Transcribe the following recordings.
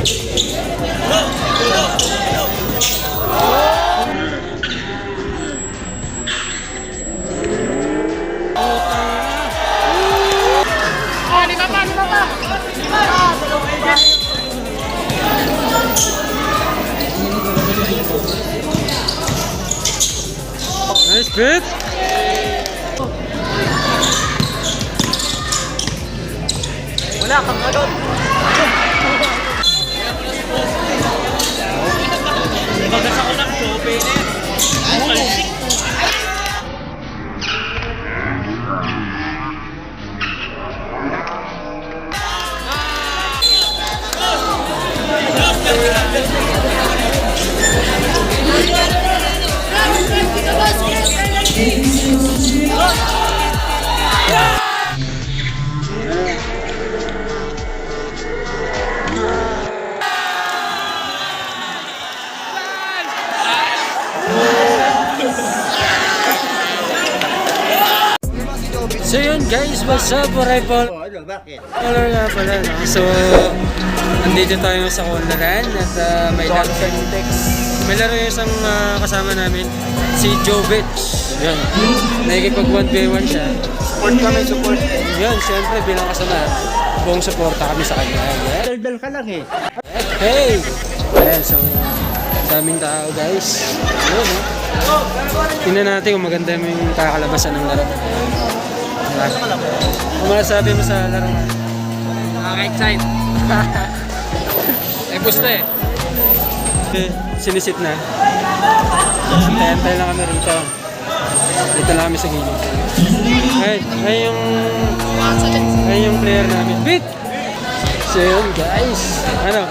Nice bit. Wala kang agad. Bagas ako ng jovich. Malsik. So yun guys, what's up? Arrival. Bakit? Wala nga pala, no? So, nandito tayo sa Kundaran at may laro yung isang kasama namin, si Jovich. Yan. Nakikipag 1v1 siya. Support kami, support. Yan, siyempre bilang kasama, buong suporta kami sa kanya. Yeah. Daldal ka lang eh. Hey! Ayan, so, daming tao guys. Ayan, no? Tingnan natin kung maganda yung kakalabasan ng laro. Kung masasabi mo sa laro nga? Nakaka-excite. Eh, gusto eh. Sinisit na. Antay lang kami rito. Dito lang kami sa gilid. Ay yung player namin. Beat! So yun guys. Ano?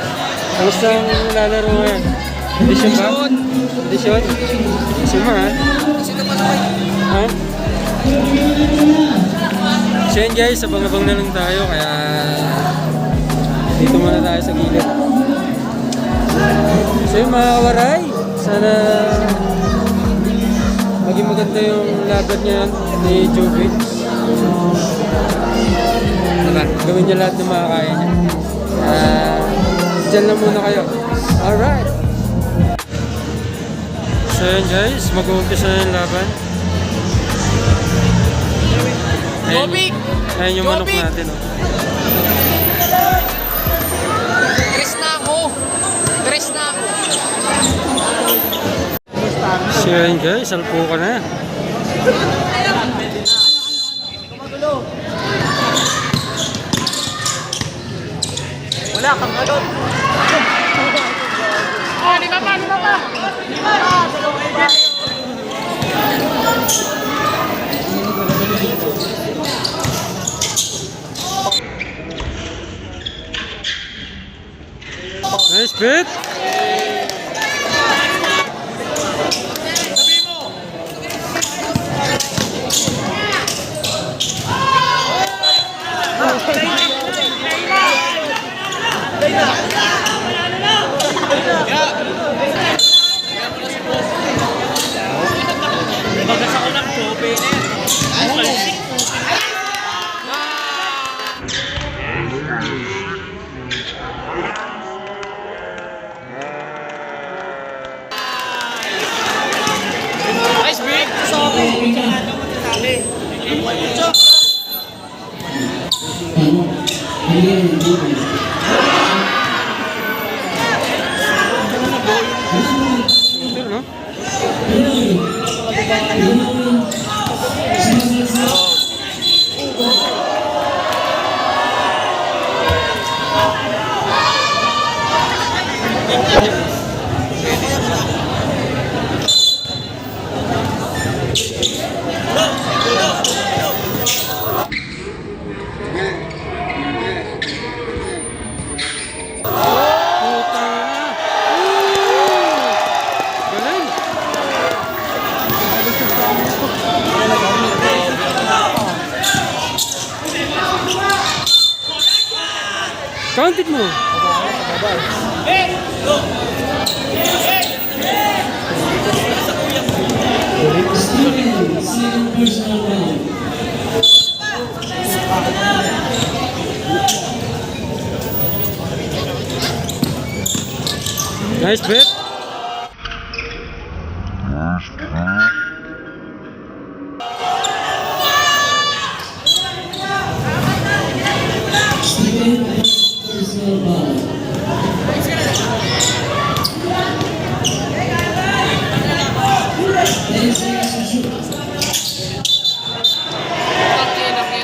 Kamusta ang lalaro ngayon? Edisyon ba? Edisyon? Edisyon mo ha? Ha? So yun guys, abang-abang na lang tayo. Kaya dito muna tayo sa gilid. So yun mga kawaray, sana maging maganda yung laban niya ni Jovich. Gawin niya lahat ng makakaya niya. Diyan lang muna kayo. Alright! So yun guys, mag-uumpisa na yung laban. Ayun yung manok natin. Oh. Tres na ako. So yun guys, salpo ka na. Wala kang agad. Oh, lima pa. Nice bit! Bagas ako ng jovich. Malsik. Nice big. Sorry. Shooter, no? Counted mo. Nice bet.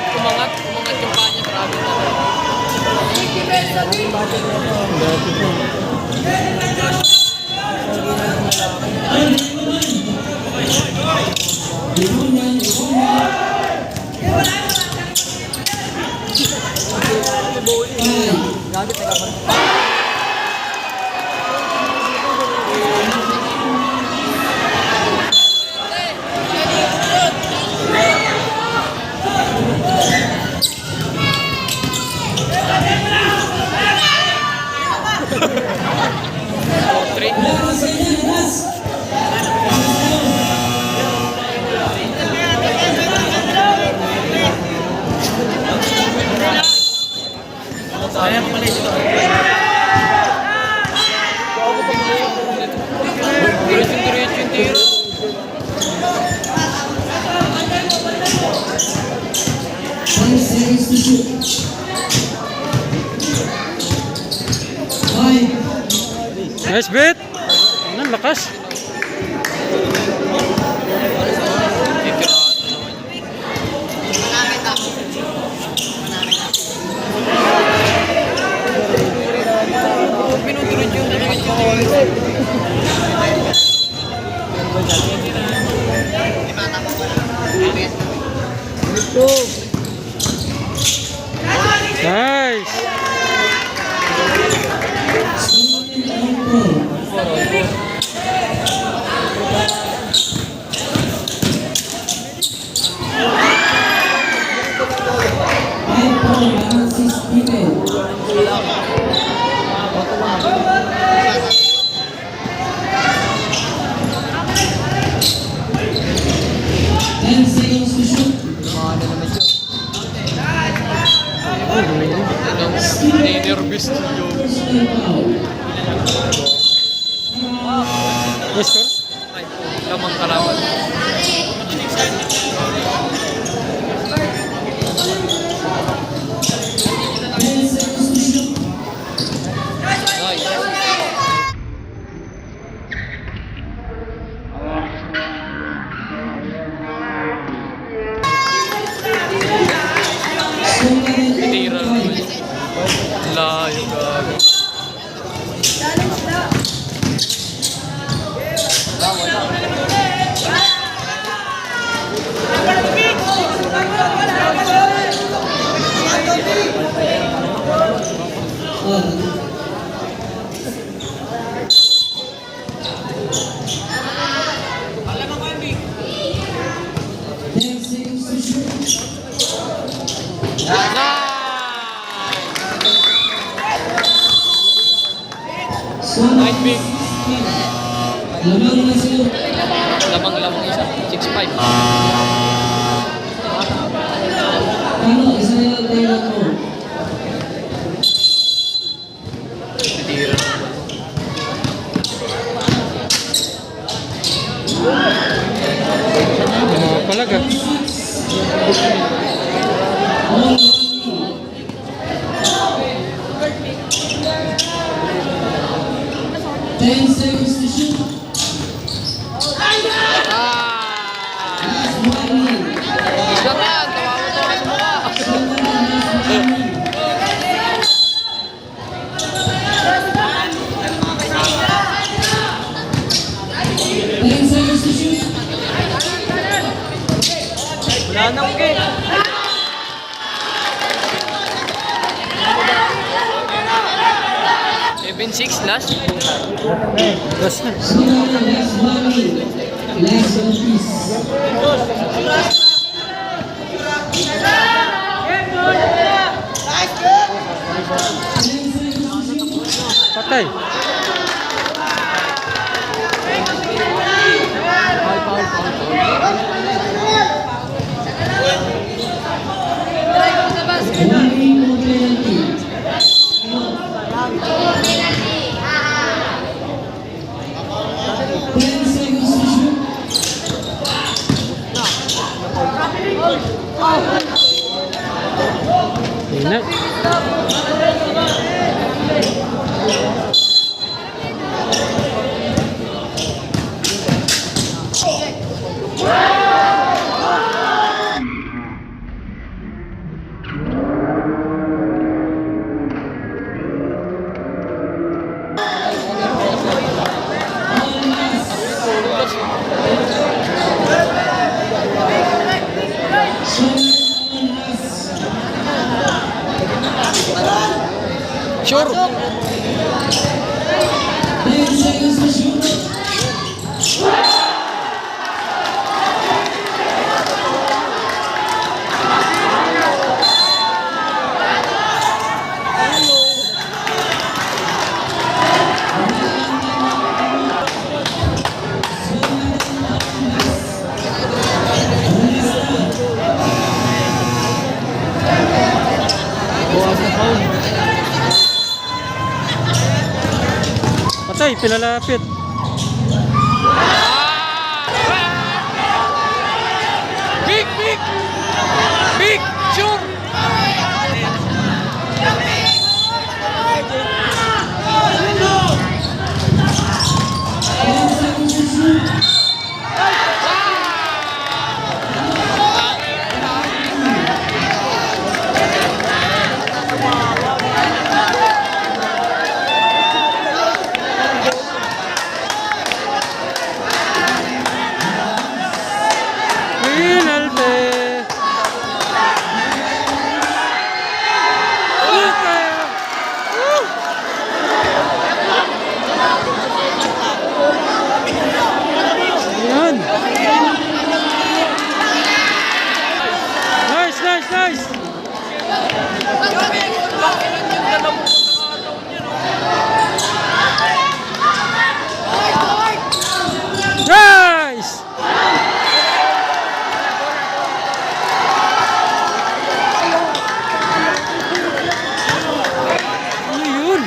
Kumangat yung kanya, grabe na. Sayang pala ito. Diretso yung tiro. Nice bet. Ano, lakas. Nice. Nervous to you. Nice score. Ay, lamang kalaban. Tira naman. Layo gabi. Nice big. Lamang isa. 6'5". Tira. Palaga. Wala na okay. 7-6 last. Last na. Patay. Sure. Patay, pinalapit. Big, big! Big! Sure! Nice! Nice! Ano yun?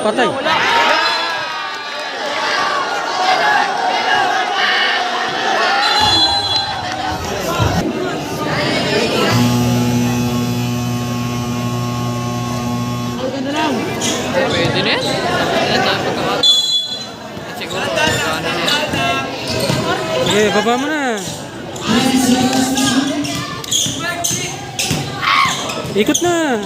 Patay. Pwede na yan. Siguro. Okay, baba mo na. Ikot na.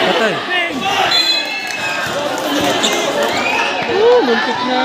Patay. Muntik na.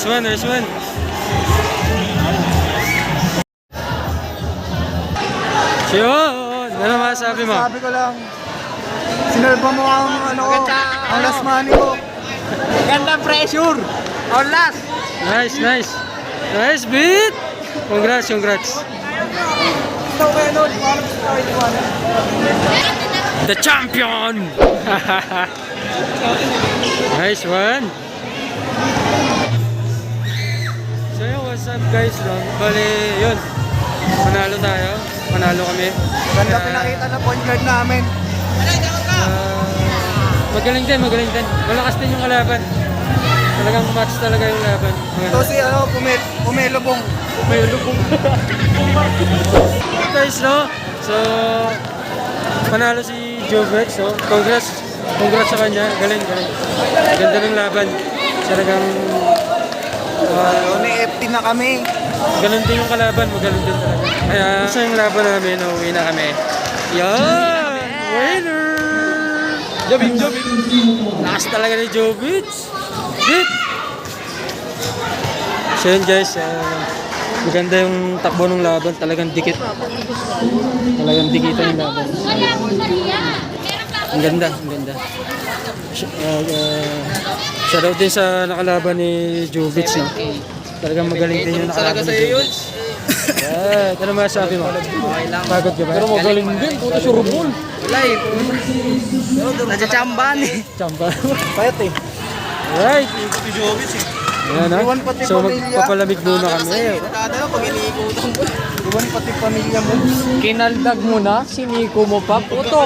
Nice one. Yun! Ano masabi mo? Sabi ko lang, sinalba mo ang ang last money ko. Ganda pressure! On last! Nice beat! Congrats! The champion! Nice one! So yun, what's up guys? Bali, yun. Panalo kami. Ganda pinakita na point guard namin. Magaling din. Malakas din yung kalaban. Talagang match talaga yung laban. Ito si Pumelobong. Guys, no? So, panalo si jovich, so congrats sa kanya. Galing. Ganda ng laban. Talagang May FT na kami. ganun din yung kalaban mo, ganun din talaga. Kaya sa yung laban namin, uwi na kami. Yan! Winner! Jovich! Lakas talaga ni jovich. Hit! So yun guys, maganda yung takbo ng laban. Talagang dikit. Talagang dikitan yung laban. Ang ganda. Shoutout din sa nakalaban ni jovich, no? Talagang magaling din yung nakalaban ni jovich. Ano masasabi mo? Pagod ka ba? Pero magaling din, puto surbol. Wala eh. Natsatsambahan eh. Chamba. Payat eh. Alright. Si Jovich eh. Ayan, ha? Iwan pati So pamilya. magpapalamig muna kami. Nakadala pag iniikutan mo. Iwan pati pamilya mo. Kinaldag mo na, siniko mo pa, puto.